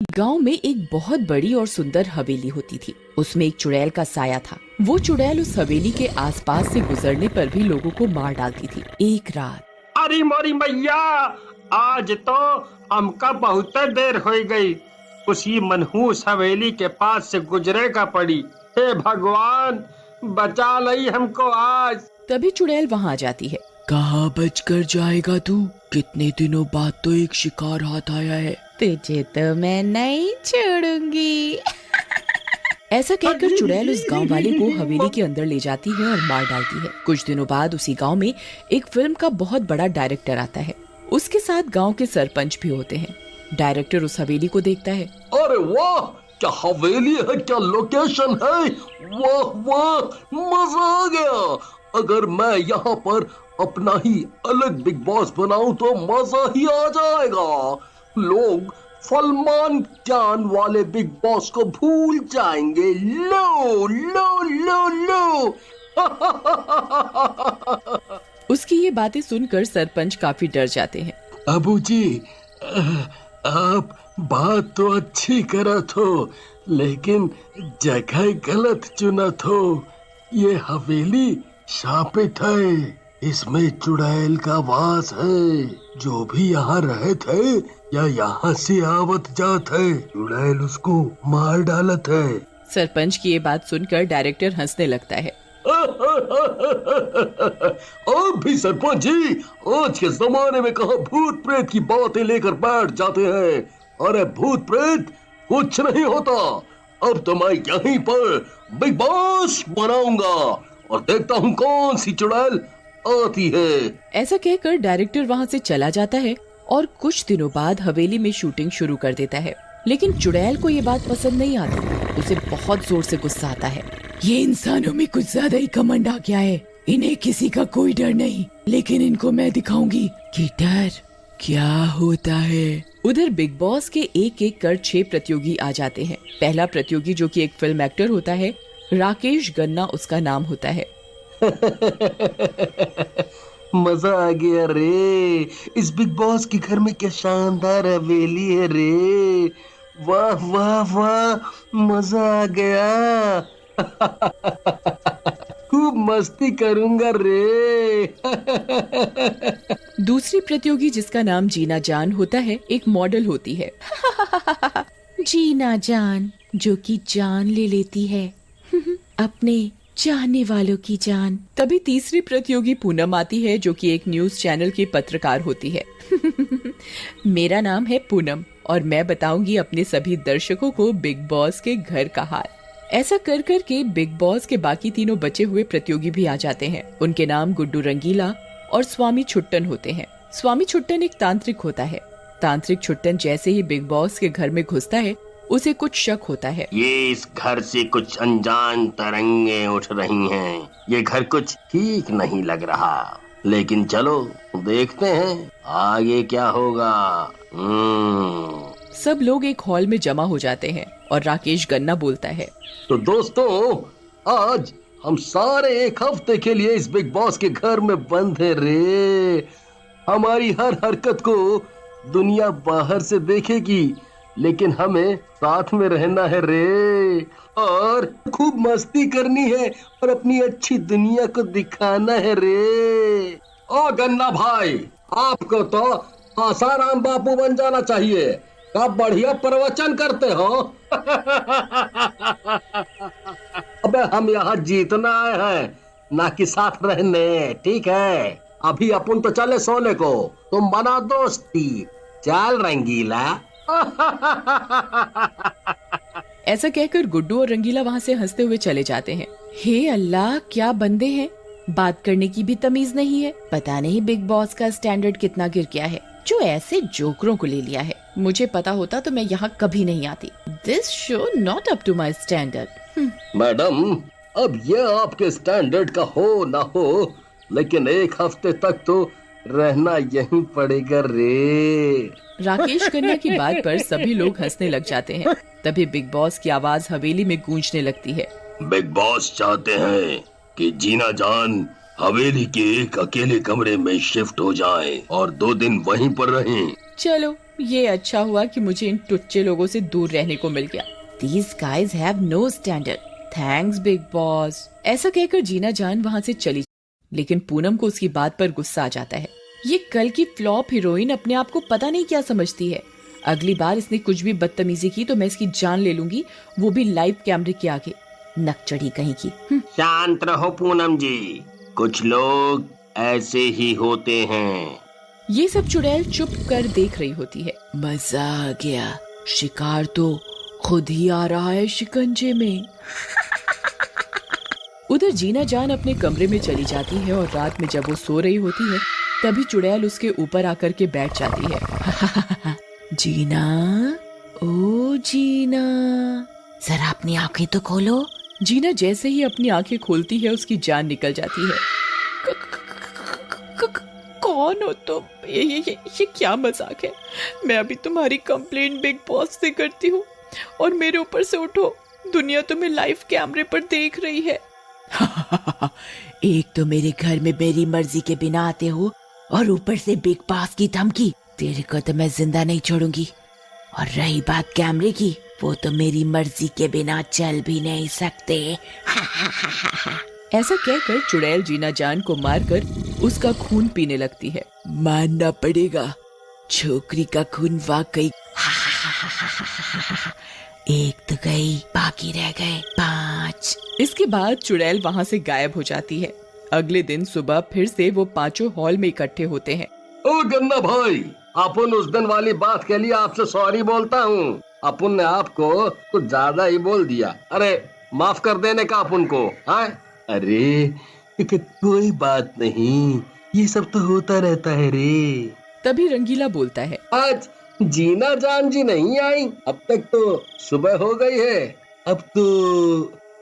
गांव में एक बहुत बड़ी और सुंदर हवेली होती थी। उसमें एक चुड़ैल का साया था। वो चुड़ैल उस हवेली के आसपास से गुजरने पर भी लोगों को मार डालती थी। एक रात, अरे मोरी मैया, आज तो हमका बहुत देर हो गई। उसी मनहूस हवेली के पास से गुजरेगा पड़ी। हे भगवान, बचा लई हमको आज। तभी चुड़ैल वहाँ आ जाती है। कहाँ बच कर जाएगा तू? कितने दिनों बाद तो एक शिकार हाथ आया है। तुझे तो मैं नहीं छोड़ूंगी। ऐसा कहकर चुड़ैल उस गांव वाले को हवेली के अंदर ले जाती है और मार डालती है। कुछ दिनों बाद उसी गांव में एक फिल्म का बहुत बड़ा डायरेक्टर आता है। उसके साथ गांव के सरपंच भी होते हैं। डायरेक्टर उस हवेली को देखता है। अरे वाह, क्या हवेली है, क्या लोकेशन है, वाह वाह, मजा आ गया। अगर मैं यहाँ पर अपना ही अलग बिग बॉस बनाऊं तो मजा ही आ जाएगा। लोग सलमान खान वाले बिग बॉस को भूल जाएंगे। लो लो लो लो। उसकी ये बातें सुनकर सरपंच काफी डर जाते हैं। अबूजी, आप बात तो अच्छी करत हो, लेकिन जगह गलत चुनत हो। ये हवेली शापित है, इसमें चुड़ैल का वास है। जो भी यहाँ रहत है या यहाँ से आवत जात है, चुड़ैल उसको मार डालत है। सरपंच की ये बात सुनकर डायरेक्टर हंसने लगता है। आप भी सरपंच जी, आज के जमाने में कहाँ भूत प्रेत की बातें लेकर बैठ जाते हैं। अरे भूत प्रेत कुछ नहीं होता। अब तो मैं यहीं पर बिग बॉस बनाऊंगा और देखता हूँ कौन सी चुड़ैल आती है। ऐसा कहकर डायरेक्टर वहाँ से चला जाता है और कुछ दिनों बाद हवेली में शूटिंग शुरू कर देता है। लेकिन चुड़ैल को ये बात पसंद नहीं आती। उसे बहुत जोर से गुस्सा आता है। ये इंसानों में कुछ ज्यादा ही घमंड आ गया है। इन्हें किसी का कोई डर नहीं, लेकिन इनको मैं दिखाऊंगी कि डर क्या होता है। उधर बिग बॉस के एक एक कर 6 प्रतियोगी आ जाते हैं। पहला प्रतियोगी, जो कि एक फिल्म एक्टर होता है, राकेश गन्ना उसका नाम होता है। मजा आ गया रे। इस बिग बॉस के घर में क्या शानदार हवेली है रे। वाह वाह वाह, मजा आ गया। खूब मस्ती करूंगा रे। दूसरी प्रतियोगी, जिसका नाम जीना जान होता है, एक मॉडल होती है। जीना जान, जो कि जान ले लेती है अपने चाहने वालों की जान। तभी तीसरी प्रतियोगी पूनम आती है, जो कि एक न्यूज चैनल की पत्रकार होती है। मेरा नाम है पूनम और मैं बताऊंगी अपने सभी दर्शकों को बिग बॉस के घर का हाल। ऐसा कर कर के बिग बॉस के बाकी तीनों बचे हुए प्रतियोगी भी आ जाते हैं। उनके नाम गुड्डू रंगीला और स्वामी छुट्टन होते हैं। स्वामी छुट्टन एक तांत्रिक होता है। तांत्रिक छुट्टन जैसे ही बिग बॉस के घर में घुसता है, उसे कुछ शक होता है। ये इस घर से कुछ अनजान तरंगे उठ रही हैं। ये घर कुछ ठीक नहीं लग रहा, लेकिन चलो देखते हैं आगे क्या होगा। सब लोग एक हॉल में जमा हो जाते हैं और राकेश गन्ना बोलता है। तो दोस्तों, आज हम सारे एक हफ्ते के लिए इस बिग बॉस के घर में बंद है रे। हमारी हर हरकत को दुनिया बाहर से देखेगी, लेकिन हमें साथ में रहना है रे, और खूब मस्ती करनी है और अपनी अच्छी दुनिया को दिखाना है रे। ओ गन्ना भाई, आपको तो आसाराम बापू बन जाना चाहिए। आप बढ़िया प्रवचन करते हो। अबे हम यहाँ जीतना आए हैं, ना कि साथ रहने, ठीक है? अभी अपन तो चले सोने को, तुम बना दोस्ती। चल रंगीला। ऐसा कहकर गुड्डू और रंगीला वहाँ से हंसते हुए चले जाते हैं। हे अल्लाह, क्या बंदे हैं, बात करने की भी तमीज नहीं है। पता नहीं बिग बॉस का स्टैंडर्ड कितना गिर गया है, जो ऐसे जोकरों को ले लिया है। मुझे पता होता तो मैं यहाँ कभी नहीं आती। This show not up to my standard. Madam, अब ये आपके स्टैंडर्ड का हो ना हो, लेकिन एक हफ्ते तक तो रहना यहीं पड़ेगा रे। राकेश कन्या की बात पर सभी लोग हंसने लग जाते हैं। तभी बिग बॉस की आवाज हवेली में गूंजने लगती है। बिग बॉस चाहते हैं कि जीना जान हवेली के एक अकेले कमरे में शिफ्ट हो जाएं और 2 दिन वहीं पर रहें। चलो ये अच्छा हुआ कि मुझे इन टुच्चे लोगों से दूर रहने को मिल गया। These guys have no standard. Thanks big boss. ऐसा कहकर जीना जान वहाँ से चली, लेकिन पूनम को उसकी बात पर गुस्सा आ जाता है। ये कल की फ्लॉप हीरोइन अपने आप को पता नहीं क्या समझती है। अगली बार इसने कुछ भी बदतमीजी की तो मैं इसकी जान ले लूंगी, वो भी लाइव कैमरे के आगे। नक चढ़ी कहीं की। शांत रहो पूनम जी, कुछ लोग ऐसे ही होते हैं। ये सब चुड़ैल चुप कर देख रही होती है। मजा आ गया, शिकार तो खुद ही आ रहा है शिकंजे में। उधर जीना जान अपने कमरे में चली जाती है और रात में जब वो सो रही होती है तभी चुड़ैल उसके ऊपर आकर के बैठ जाती है। जीना, ओ जीना, जरा अपनी आंखें तो खोलो। जीना जैसे ही अपनी आंखें खोलती है उसकी जान निकल जाती है। कौन हो तुम? ये क्या मजाक है? मैं अभी तुम्हारी कंप्लेंट बिग बॉस से करती हूँ और मेरे ऊपर से उठो। दुनिया तुम्हें लाइव कैमरे पर देख रही है। एक तो मेरे घर में मेरी मर्जी के बिना आते हो और ऊपर से बिग बॉस की धमकी। तेरे को तो मैं जिंदा नहीं छोड़ूंगी। और रही बात कैमरे की, वो तो मेरी मर्जी के बिना चल भी नहीं सकते। ऐसा कहकर चुड़ैल जीना जान को मारकर उसका खून पीने लगती है। मानना पड़ेगा, छोकरी का खून वाकई। एक तो गई, बाकी रह गए 5। इसके बाद चुड़ैल वहाँ से गायब हो जाती है। अगले दिन सुबह फिर से वो पांचों हॉल में इकट्ठे होते हैं। ओ गन्ना भाई, अपन उस दिन वाली बात के लिए आपसे सॉरी बोलता हूँ। अपन ने आपको कुछ ज्यादा ही बोल दिया। अरे माफ कर देने का अपन को। हाँ? अरे कोई बात नहीं, ये सब तो होता रहता है रे। तभी रंगीला बोलता है, आज जीना जान जी नहीं आई, अब तक तो सुबह हो गई है। अब तो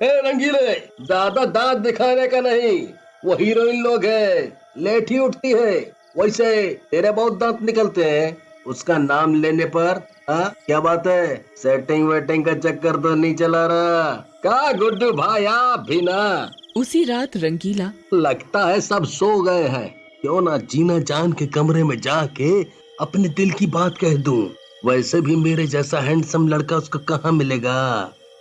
रंगीले, ज्यादा दांत दिखाने का नहीं, वो हीरोइन लोग है, लेट ही उठती है। वैसे तेरे बहुत दांत निकलते हैं उसका नाम लेने पर। हाँ क्या बात है, सेटिंग वेटिंग का चक्कर तो नहीं चला रहा? का गुड्डू भाई आप भी ना? उसी रात रंगीला, लगता है सब सो गए हैं, क्यों ना जीना जान के कमरे में जाके अपने दिल की बात कह दूं। वैसे भी मेरे जैसा हैंडसम लड़का उसको कहाँ मिलेगा।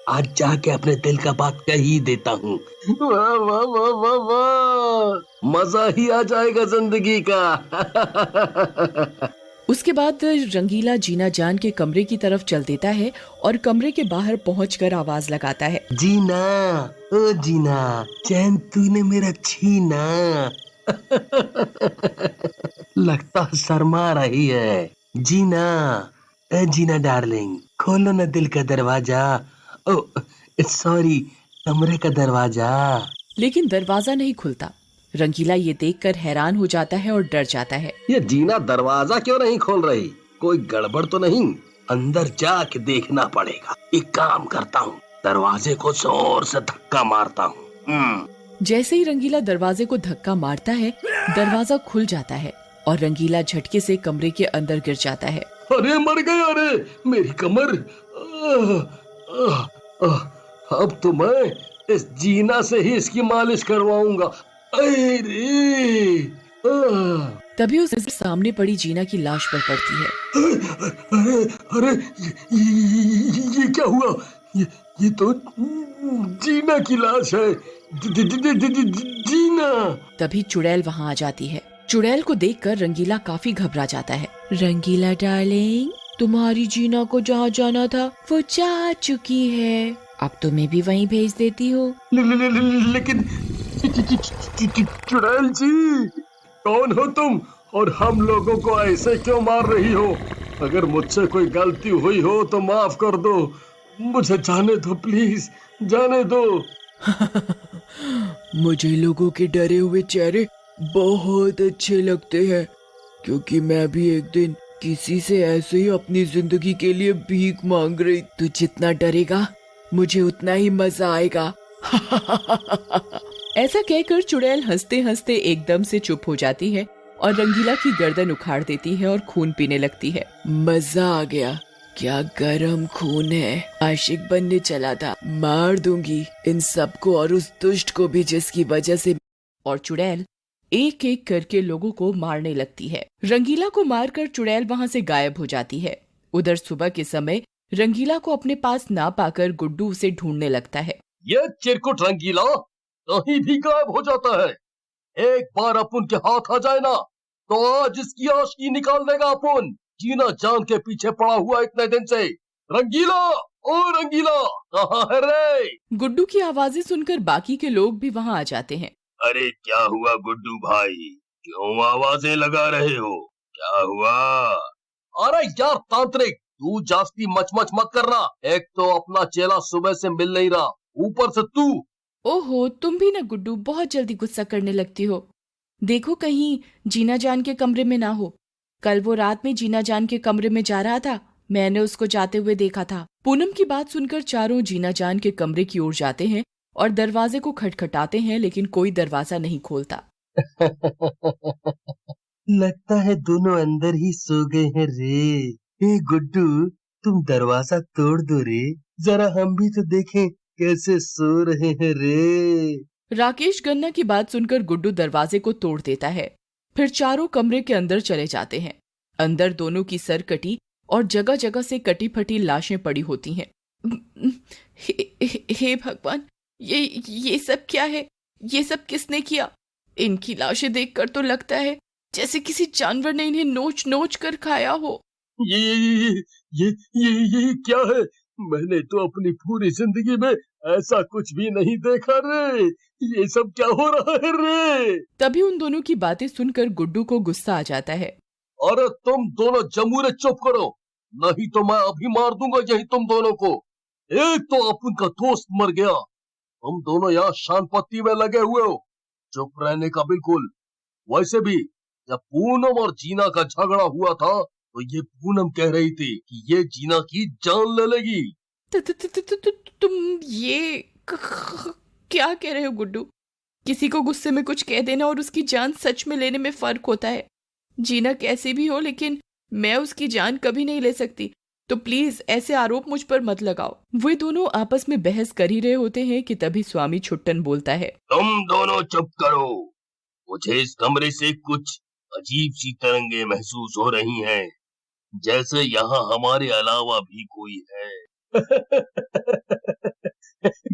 आज जाके अपने दिल का बात कह ही देता हूँ। वाह वाह वाह वाह वाह, मजा ही आ जाएगा जिंदगी का। उसके बाद रंगीला जीना जान के कमरे की तरफ चल देता है और कमरे के बाहर पहुंचकर आवाज लगाता है, जीना, ओ जीना, चैन तूने मेरा छीना। लगता शर्मा रही है। जीना, जीना डार्लिंग, खोलो ना दिल का दरवाजा। ओ सॉरी, कमरे का दरवाजा। लेकिन दरवाजा नहीं खुलता। रंगीला ये देखकर हैरान हो जाता है और डर जाता है। ये जीना दरवाजा क्यों नहीं खोल रही? कोई गड़बड़ तो नहीं? अंदर जाके देखना पड़ेगा। एक काम करता हूँ, दरवाजे को जोर से धक्का मारता हूँ। जैसे ही रंगीला दरवाजे को धक्का मारता है, दरवाजा खुल जाता है और रंगीला झटके से कमरे के अंदर गिर जाता है। अरे मर गया, अरे मेरी कमर। अब तो मैं इस जीना से ही इसकी मालिश करवाऊंगा। अरे तभी उस सामने पड़ी जीना की लाश पर पड़ती है। अरे अरे ये क्या हुआ? ये तो जीना की लाश है। जीना। तभी चुड़ैल वहाँ आ जाती है। चुड़ैल को देखकर रंगीला काफी घबरा जाता है। रंगीला डार्लिंग, तुम्हारी जीना को जहाँ जाना था वो जा चुकी है, अब तुम्हें भी वहीं भेज देती हो। लेकिन चुड़ैल जी, कौन हो तुम और हम लोगों को ऐसे क्यों मार रही हो? अगर मुझसे कोई गलती हुई हो तो माफ कर दो, मुझे जाने दो, प्लीज जाने दो। मुझे लोगों के डरे हुए चेहरे बहुत अच्छे लगते हैं, क्योंकि मैं भी एक दिन किसी से ऐसे ही अपनी जिंदगी के लिए भीख मांग रही। तू जितना डरेगा मुझे उतना ही मजा आएगा। ऐसा कहकर चुड़ैल हंसते हंसते एकदम से चुप हो जाती है और रंगीला की गर्दन उखाड़ देती है और खून पीने लगती है। मजा आ गया, क्या गरम खून है। आशिक बनने चला था, मार दूंगी इन सबको और उस दुष्ट को भी जिसकी वजह से। और चुड़ैल एक एक करके लोगों को मारने लगती है। रंगीला को मारकर चुड़ैल वहां से गायब हो जाती है। उधर सुबह के समय रंगीला को अपने पास ना पाकर गुड्डू उसे ढूंढने लगता है। ये चिरकुट रंगीला कहीं भी गायब हो जाता है। एक बार अपन के हाथ आ जाए ना तो आज इसकी आशिकी निकाल देगा अपन। जीना जान के पीछे पड़ा हुआ इतने दिन से। रंगीला, ओ रंगीला, कहाँ है रे? गुड्डू की आवाजें सुनकर बाकी के लोग भी वहां आ जाते हैं। अरे क्या हुआ गुड्डू भाई, क्यों आवाजें लगा रहे हो? क्या हुआ? अरे यार तांत्रिक, तू जास्ती मच मच मत करना। एक तो अपना चेला सुबह से मिल नहीं रहा, ऊपर से तू। ओहो, तुम भी ना गुड्डू बहुत जल्दी गुस्सा करने लगती हो। देखो कहीं जीना जान के कमरे में ना हो। कल वो रात में जीना जान के कमरे में जा रहा था, मैंने उसको जाते हुए देखा था। पूनम की बात सुनकर चारों जीना जान के कमरे की ओर जाते हैं और दरवाजे को खटखटाते हैं, लेकिन कोई दरवाजा नहीं खोलता। लगता है दोनों अंदर ही सो गए हैं रे। ए गुड्डू, तुम दरवाजा तोड़ दो रे, जरा हम भी तो देखें कैसे सो रहे हैं रे। राकेश गन्ना की बात सुनकर गुड्डू दरवाजे को तोड़ देता है। फिर चारों कमरे के अंदर चले जाते हैं। अंदर दोनों की सर कटी और जगह जगह से कटी फटी लाशें पड़ी होती हैं। हे भगवान, ये सब क्या है? ये सब किसने किया? इनकी लाशें देखकर तो लगता है जैसे किसी जानवर ने इन्हें नोच नोच कर खाया हो। ये क्या है? मैंने तो अपनी पूरी जिंदगी में ऐसा कुछ भी नहीं देखा रे। ये सब क्या हो रहा है रे? तभी उन दोनों की बातें सुनकर गुड्डू को गुस्सा आ जाता है। अरे तुम दोनों जमूरे चुप करो, नहीं तो मैं अभी मार दूंगा यही तुम दोनों को। एक तो अपन का दोस्त मर गया, तुम दोनों यहाँ शान पत्ती में लगे हुए हो। चुप रहने का बिल्कुल। वैसे भी जब पूनम और जीना का झगड़ा हुआ था तो ये पूनम कह रही थी कि ये जीना की जान ले लेगी। तुम ये क्या कह रहे हो गुड्डू? किसी को गुस्से में कुछ कह देना और उसकी जान सच में लेने में फर्क होता है। जीना कैसी भी हो, लेकिन मैं उसकी जान कभी नहीं ले सकती, तो प्लीज ऐसे आरोप मुझ पर मत लगाओ। वे दोनों आपस में बहस कर ही रहे होते हैं कि तभी स्वामी छुट्टन बोलता है। तुम दोनों चुप करो, मुझे इस कमरे से कुछ अजीब सी तरंगे महसूस हो रही हैं, जैसे यहाँ हमारे अलावा भी कोई है।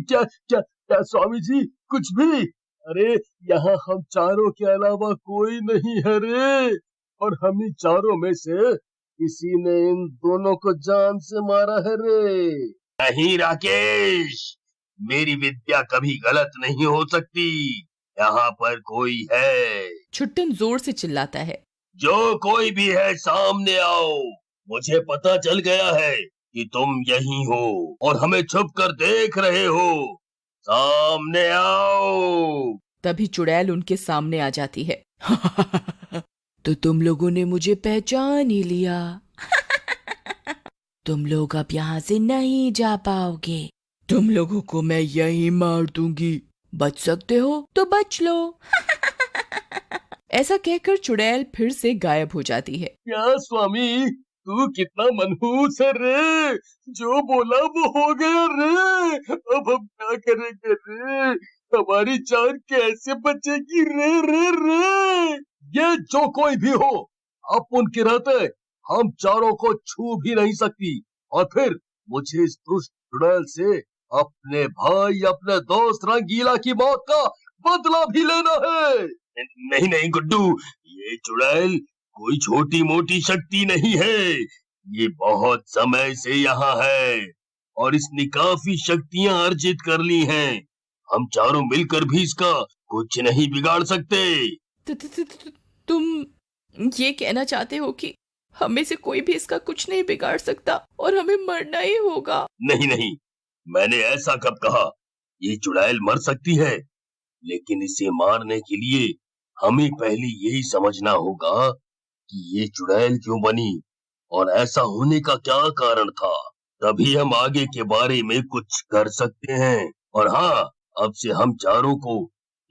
क्या क्या क्या स्वामी जी, कुछ भी? अरे यहाँ हम चारों के अलावा कोई नहीं है रे, और हम ही चारों में से किसी ने इन दोनों को जान से मारा है रे। नहीं राकेश, मेरी विद्या कभी गलत नहीं हो सकती। यहाँ पर कोई है। छुट्टन जोर से चिल्लाता है। जो कोई भी है सामने आओ। मुझे पता चल गया है कि तुम यही हो और हमें छुप कर देख रहे हो। सामने आओ। तभी चुड़ैल उनके सामने आ जाती है। तो तुम लोगों ने मुझे पहचान ही लिया। तुम लोग अब यहाँ से नहीं जा पाओगे। तुम लोगों को मैं यहीं मार दूंगी। बच सकते हो तो बच लो। ऐसा कहकर चुड़ैल फिर से गायब हो जाती है। क्या स्वामी, तू कितना मनहूस है रे। जो बोला वो हो गया रे। अब हम क्या करेंगे रे? हमारी जान कैसे बचेगी रे रे रे? ये जो कोई भी हो, अपन के रहते हम चारों को छू भी नहीं सकती। और फिर मुझे इस दुष्ट चुड़ैल से अपने भाई, अपने दोस्त रंगीला की मौत का बदला भी लेना है। नहीं नहीं गुड्डू, ये चुड़ैल कोई छोटी मोटी शक्ति नहीं है। ये बहुत समय से यहाँ है और इसने काफी शक्तियाँ अर्जित कर ली हैं। हम चारों मिलकर भी इसका कुछ नहीं बिगाड़ सकते। तुम ये कहना चाहते हो कि हमें से कोई भी इसका कुछ नहीं बिगाड़ सकता और हमें मरना ही होगा? नहीं नहीं, मैंने ऐसा कब कहा? ये चुड़ैल मर सकती है, लेकिन इसे मारने के लिए हमें पहले यही समझना होगा कि ये चुड़ैल क्यों बनी और ऐसा होने का क्या कारण था। तभी हम आगे के बारे में कुछ कर सकते हैं। और हाँ, अब से हम चारों को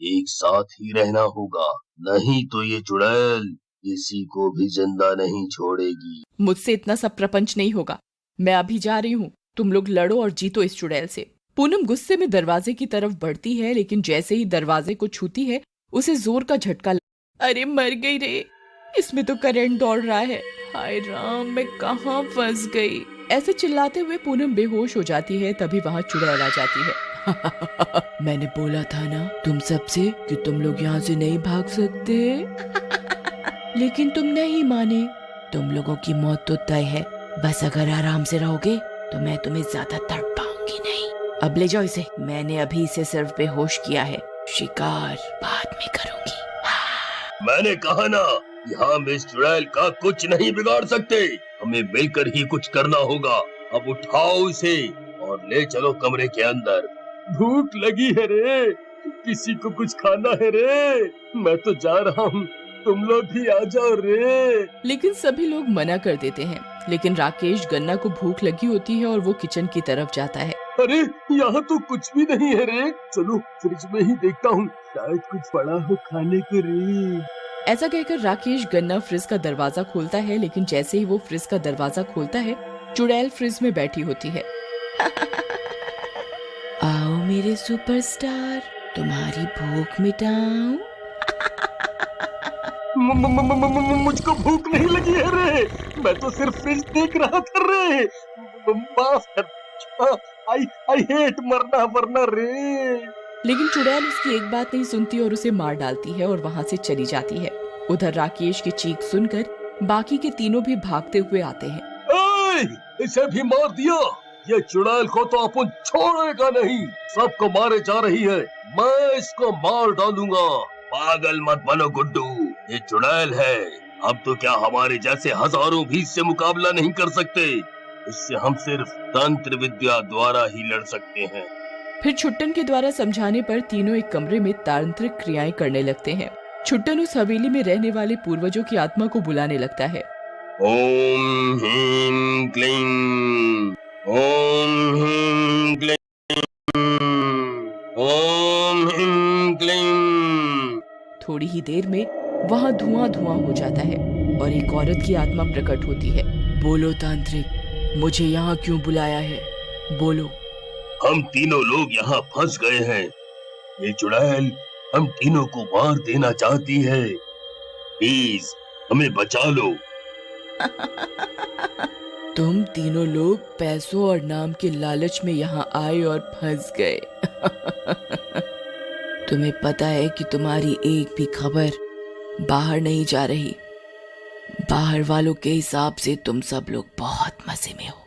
एक साथ ही रहना होगा, नहीं तो ये चुड़ैल किसी को भी जिंदा नहीं छोड़ेगी। मुझसे इतना सब प्रपंच नहीं होगा। मैं अभी जा रही हूँ, तुम लोग लड़ो और जीतो इस चुड़ैल से। पूनम गुस्से में दरवाजे की तरफ बढ़ती है, लेकिन जैसे ही दरवाजे को छूती है उसे जोर का झटका अरे मर गई रे, इसमें तो करंट दौड़ रहा है। हाय राम, मैं कहाँ फंस गई। ऐसे चिल्लाते हुए पूनम बेहोश हो जाती है। तभी वहाँ चुड़ैल आ जाती है। मैंने बोला था ना तुम सबसे कि तुम लोग यहाँ से नहीं भाग सकते। लेकिन तुम नहीं माने। तुम लोगों की मौत तो तय है, बस अगर आराम से रहोगे तो मैं तुम्हें ज्यादा तड़प पाऊंगी नहीं। अब ले जाओ इसे, मैंने अभी इसे सिर्फ बेहोश किया है, शिकार बाद में करूंगी। मैंने कहा ना कि हम इस चुड़ैल का कुछ नहीं बिगाड़ सकते, हमें मिलकर ही कुछ करना होगा। अब उठाओ इसे और ले चलो कमरे के अंदर। भूख लगी है रे, किसी को कुछ खाना है रे, मैं तो जा रहा हूँ, तुम लोग भी आ जाओ रे। लेकिन सभी लोग मना कर देते हैं। लेकिन राकेश गन्ना को भूख लगी होती है और वो किचन की तरफ जाता है। अरे यहाँ तो कुछ भी नहीं है रे, चलो फ्रिज में ही देखता हूँ, शायद कुछ पड़ा हो खाने को रे। ऐसा कहकर राकेश गन्ना फ्रिज का दरवाजा खोलता है। लेकिन जैसे ही वो फ्रिज का दरवाजा खोलता है, चुड़ैल फ्रिज में बैठी होती है। आओ मेरे सुपरस्टार, तुम्हारी भूख मिटाऊं। मुझको भूख नहीं लगी है रे, मैं तो सिर्फ फ्रिज देख रहा था रे। माफ कर, आई हेट मरना वरना रे। लेकिन चुड़ैल उसकी एक बात नहीं सुनती और उसे मार डालती है और वहाँ से चली जाती है। उधर राकेश की चीख सुनकर बाकी के तीनों भी भागते हुए आते हैं। इसे भी मार दिया, ये चुड़ैल को तो अपन छोड़ेगा नहीं, सबको मारे जा रही है, मैं इसको मार डालूंगा। पागल मत बनो गुड्डू, ये चुड़ैल है, अब तो क्या हमारे जैसे हजारों भी इससे मुकाबला नहीं कर सकते, इससे हम सिर्फ तंत्र विद्या द्वारा ही लड़ सकते हैं। फिर छुट्टन के द्वारा समझाने पर तीनों एक कमरे में तांत्रिक क्रियाएं करने लगते हैं। छुट्टन उस हवेली में रहने वाले पूर्वजों की आत्मा को बुलाने लगता है। ओम ह्रीं क्लीं, ओम ह्रीं क्लीं, ओम ह्रीं क्लीं। थोड़ी ही देर में वहाँ धुआं धुआं हो जाता है और एक औरत की आत्मा प्रकट होती है। बोलो तांत्रिक, मुझे यहाँ क्यों बुलाया है, बोलो। हम तीनों लोग यहाँ फंस गए हैं, ये चुड़ैल हम तीनों को मार देना चाहती है, प्लीज हमें बचा लो। तुम तीनों लोग पैसों और नाम के लालच में यहाँ आए और फंस गए। तुम्हें पता है कि तुम्हारी एक भी खबर बाहर नहीं जा रही। बाहर वालों के हिसाब से तुम सब लोग बहुत मजे में हो।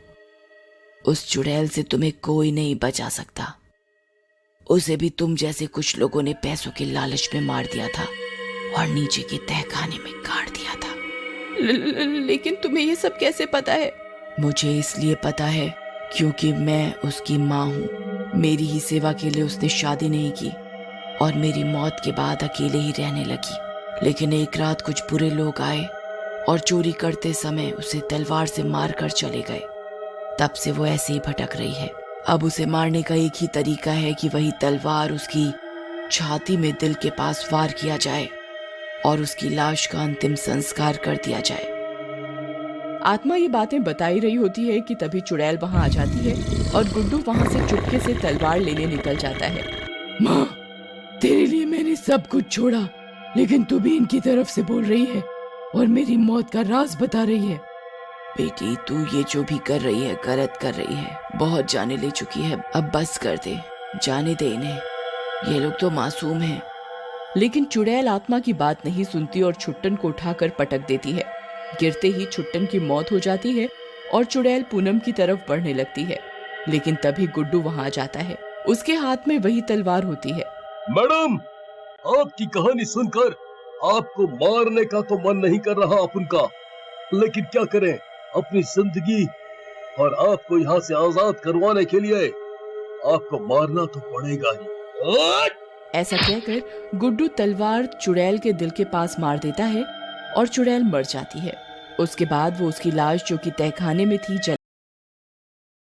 उस चुड़ैल से तुम्हें कोई नहीं बचा सकता। उसे भी तुम जैसे कुछ लोगों ने पैसों के लालच में मार दिया था और नीचे के तहखाने में गाड़ दिया था। लेकिन तुम्हें ये सब कैसे पता है? मुझे इसलिए पता है क्योंकि मैं उसकी माँ हूँ। मेरी ही सेवा के लिए उसने शादी नहीं की और मेरी मौत के बाद अकेले ही रहने लगी। लेकिन एक रात कुछ बुरे लोग आए और चोरी करते समय उसे तलवार से मार कर चले गए। तब से वो ऐसे ही भटक रही है। अब उसे मारने का एक ही तरीका है कि वही तलवार उसकी छाती में दिल के पास वार किया जाए और उसकी लाश का अंतिम संस्कार कर दिया जाए। आत्मा ये बातें बताई रही होती है कि तभी चुड़ैल वहाँ आ जाती है और गुड्डू वहाँ से चुपके से तलवार लेने निकल जाता है। माँ, तेरे लिए मैंने सब कुछ छोड़ा, लेकिन तू भी इनकी तरफ से बोल रही है और मेरी मौत का राज बता रही है। बेटी, तू ये जो भी कर रही है गलत कर रही है। बहुत जाने ले चुकी है, अब बस कर दे, जाने दे इन्हें, ये लोग तो मासूम हैं। लेकिन चुड़ैल आत्मा की बात नहीं सुनती और छुट्टन को उठाकर पटक देती है। गिरते ही छुट्टन की मौत हो जाती है और चुड़ैल पूनम की तरफ बढ़ने लगती है। लेकिन तभी गुड्डू वहाँ आ जाता है। उसके हाथ में वही तलवार होती है। मैडम, आपकी कहानी सुनकर आपको मारने का तो मन नहीं कर रहा अपन का, लेकिन क्या करें, अपनी जिंदगी और आपको यहाँ से आजाद करवाने के लिए आपको मारना तो पड़ेगा ही। ऐसा कहकर गुड्डू तलवार चुड़ैल के दिल के पास मार देता है और चुड़ैल मर जाती है। उसके बाद वो उसकी लाश जो कि तहखाने में थी